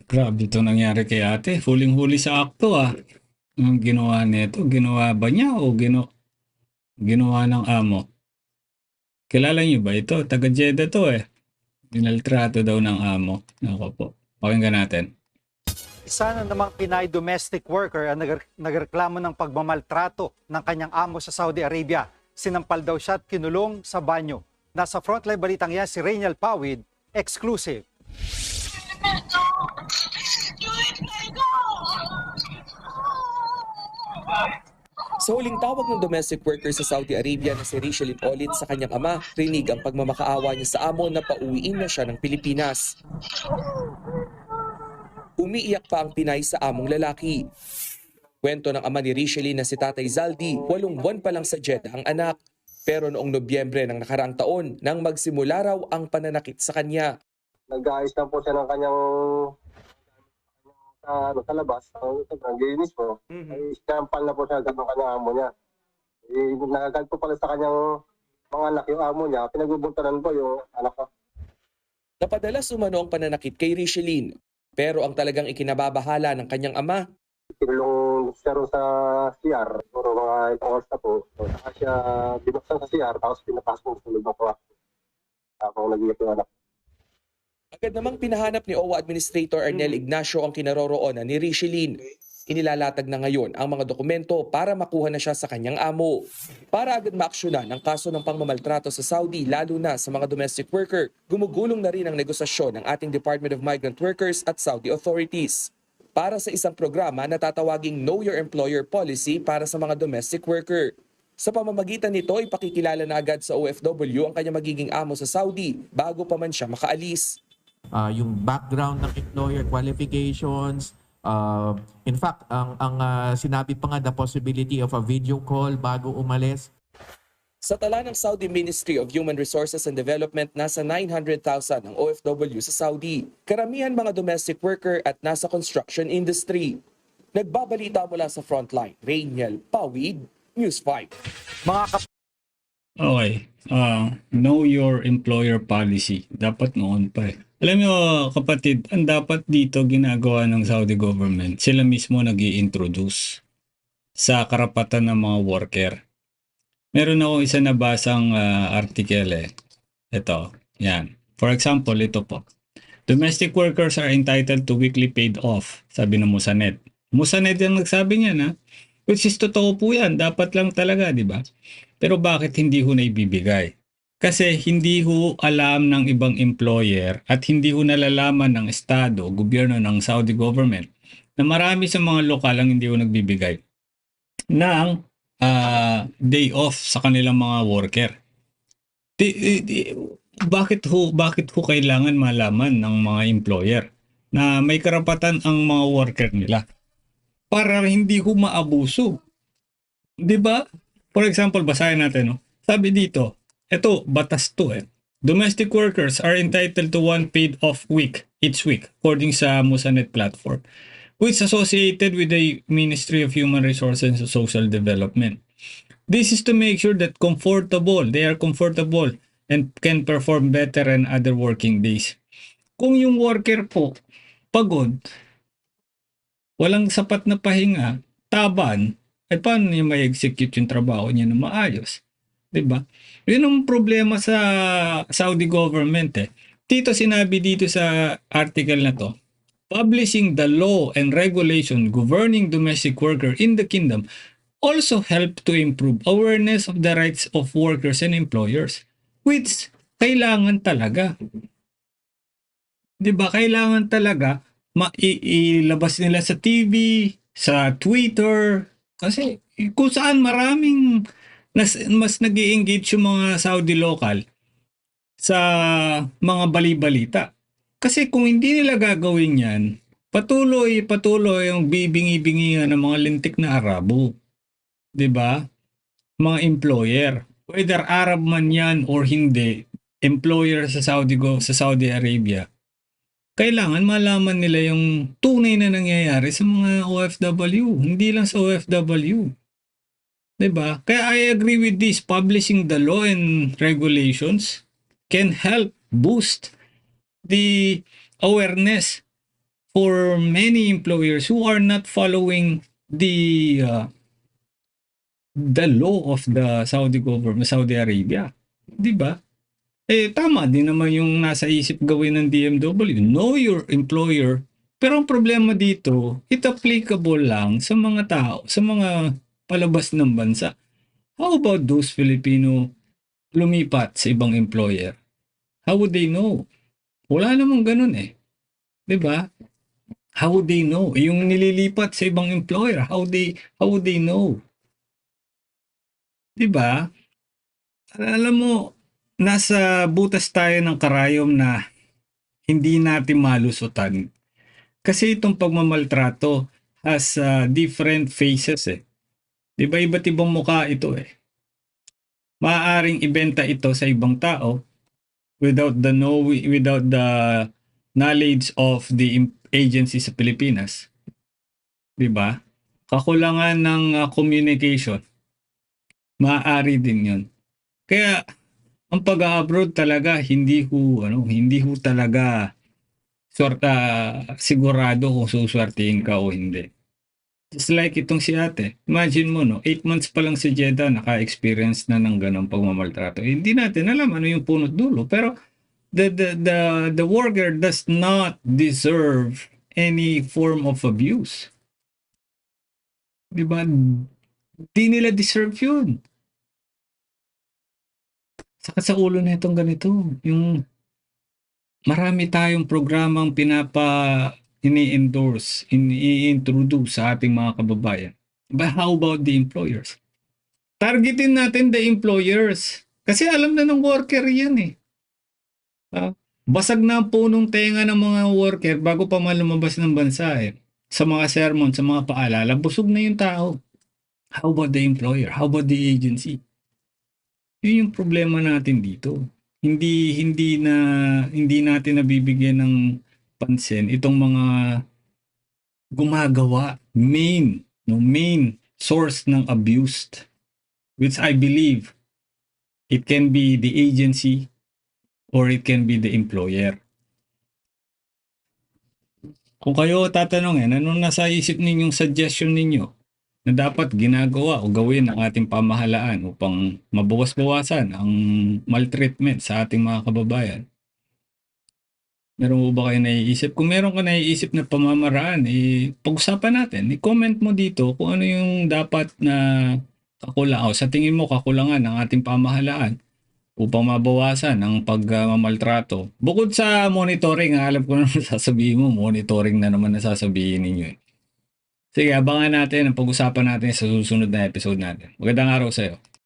Grabe ito nangyari kay ate. Huling-huli sa akto ah. Ang ginawa nito, ginawa ba niya o ginawa ng amo? Kilala niyo ba ito? Taga Jeddah to eh. Dinaltrato daw ng amo. Ako po. Pakinggan natin. Isa na namang Pinay domestic worker ang nagreklamo ng pagmamaltrato ng kanyang amo sa Saudi Arabia. Sinampal daw siya at kinulong sa banyo. Nasa frontline balitang yan si Rainiel Pawid, exclusive. Sa huling tawag ng domestic worker sa Saudi Arabia na si Rishelin Olit sa kanyang ama, rinig ang pagmamakaawa niya sa amo na pauwiin na siya ng Pilipinas. Umiiyak pa ang Pinay sa among lalaki. Kwento ng ama ni Rishelin na si Tatay Zaldi, 8 buwan pa lang sa Jeddah ang anak. Pero noong Nobyembre ng nakaraang taon, nang magsimula raw ang pananakit sa kanya. Nag-aayos lang po siya ng kanyang sa labas, ang linis po. Ay sinampal na po siya agad ng kanyang amo niya. Nagagal po pala sa kanyang mga anak yung amo niya, pinagbubuntanan po yung anak ko. Napadalas umano ang pananakit kay Rishelin. Pero ang talagang ikinababahala ng kanyang ama, Tinulong siya rin sa CR, puro mga itong oras na po. So, saka siya binuksan sa CR, tapos pinapasok mo sa loob ng kwarto. Tapos nag-iyak yung anak. agad namang pinahanap ni OWA Administrator Arnel Ignacio ang kinaroroonan ni Rishelin. Inilalatag na ngayon ang mga dokumento para makuha na siya sa kanyang amo. Para agad maaksyonan ang kaso ng pangmamaltrato sa Saudi, lalo na sa mga domestic worker, gumugulong na rin ang negosasyon ng ating Department of Migrant Workers at Saudi authorities. Para sa isang programa na tatawaging Know Your Employer Policy para sa mga domestic worker. Sa pamamagitan nito, ipakikilala na agad sa OFW ang kanyang magiging amo sa Saudi bago pa man siya makaalis. Yung background ng employer qualifications. In fact, sinabi pa nga the possibility of a video call bago umalis. Sa tala ng Saudi Ministry of Human Resources and Development, nasa 900,000 ang OFW sa Saudi. Karamihan mga domestic worker at nasa construction industry. Nagbabalita mula sa frontline, Rainiel Pawid, News 5. Mga Okay. Know your employer policy. Dapat noon pa eh. Alam niyo kapatid, ang dapat dito ginagawa ng Saudi government, sila mismo nag-i-introduce sa karapatan ng mga worker. Meron ako isa nabasang article eh. Ito, yan. For example, ito po. Domestic workers are entitled to weekly paid off, sabi ng Musanet. Musanet yung nagsabi niya na, which is totoo po yan, dapat lang talaga, di ba? Pero bakit hindi ho naibibigay? Kasi hindi ho alam ng ibang employer at hindi ho nalalaman ng Estado, gobyerno ng Saudi government na marami sa mga lokal ang hindi ho nagbibigay ng day off sa kanilang mga worker. Bakit ho kailangan malaman ng mga employer na may karapatan ang mga worker nila para hindi ho maabuso? 'Di ba? For example, basahin natin, no? Sabi dito, ito, batas to eh. Domestic workers are entitled to one paid off week each week according sa Musanet platform, which is associated with the Ministry of Human Resources and Social Development. This is to make sure that they are comfortable and can perform better than other working days. Kung yung worker po, pagod, walang sapat na pahinga, taban, ay paano niya ma-execute yung trabaho niya na maayos? Diba? Yun ang problema sa Saudi government eh. Sinabi dito sa article na to, publishing the law and regulation governing domestic worker in the kingdom also help to improve awareness of the rights of workers and employers, which kailangan talaga. Diba? Kailangan talaga ilabas nila sa TV, sa Twitter, kasi kung saan maraming mas nag-i-engage yung mga Saudi local sa mga bali-balita. Kasi kung hindi nila gagawin yan, patuloy yung bibingi-bingihan ng mga lintik na Arabo. 'Di ba? Mga employer. Whether Arab man yan or hindi, employer sa Saudi Arabia, kailangan malaman nila yung tunay na nangyayari sa mga OFW, hindi lang sa OFW. 'Di ba? Kaya I agree with this, publishing the law and regulations can help boost the awareness for many employers who are not following the law of the Saudi government, Saudi Arabia. 'Di ba? Tama din naman yung nasa isip gawin ng DMW. Know your employer. Pero ang problema dito, it applicable lang sa mga tao, sa mga palabas ng bansa. How about those Filipino lumipat sa ibang employer? How would they know? Wala namang ganun eh. 'Di ba? How would they know? Yung nililipat sa ibang employer, how would they know? 'Di ba? Alam mo, nasa butas tayo ng karayom na hindi natin malusutan. Kasi itong pagmamaltrato has different faces eh. 'Di ba iba't ibang mukha ito eh. Maaaring ibenta ito sa ibang tao without the knowledge of the agency sa Pilipinas. 'Di ba? Kakulangan ng communication. Maaari din 'yon. Kaya ang pag-abroad talaga hindi ho talaga sigurado kung suswertehin ka o hindi. Just like itong si ate. Imagine mo 8 months pa lang si Jeddah naka-experience na ng ganong pagmamaltrato. Hindi natin alam ano yung punot dulo, pero the worker does not deserve any form of abuse. 'Di ba? Di nila deserve 'yun. Saka sa ulo na itong ganito, yung marami tayong programang ini-endorse, ini-introduce sa ating mga kababayan. But how about the employers? Targetin natin the employers. Kasi alam na ng worker yan eh. Basag na ang punong tenga ng mga worker bago pa man lumabas ng bansa eh. Sa mga sermon, sa mga paalala, busog na yung tao. How about the employer? How about the agency? Yun yung problema natin dito. Hindi natin nabibigyan ng pansin itong mga gumagawa main source ng abused, which I believe it can be the agency or it can be the employer. Kung kayo tatanungin, anong nasa isip ninyong suggestion ninyo na dapat ginagawa o gawin ng ating pamahalaan upang mabawas-bawasan ang maltreatment sa ating mga kababayan? Meron mo ba kayo naiisip? Kung meron ka naiisip na pamamaraan, pag-usapan natin. I-comment mo dito kung ano yung dapat na kakulangan o sa tingin mo kakulangan ng ating pamahalaan upang mabawasan ang pagmamaltrato. Bukod sa monitoring, alam ko na sasabihin mo, monitoring na naman na sasabihin ninyo eh. Sige, abangan natin ang pag-usapan natin sa susunod na episode natin. Magandang araw sa iyo.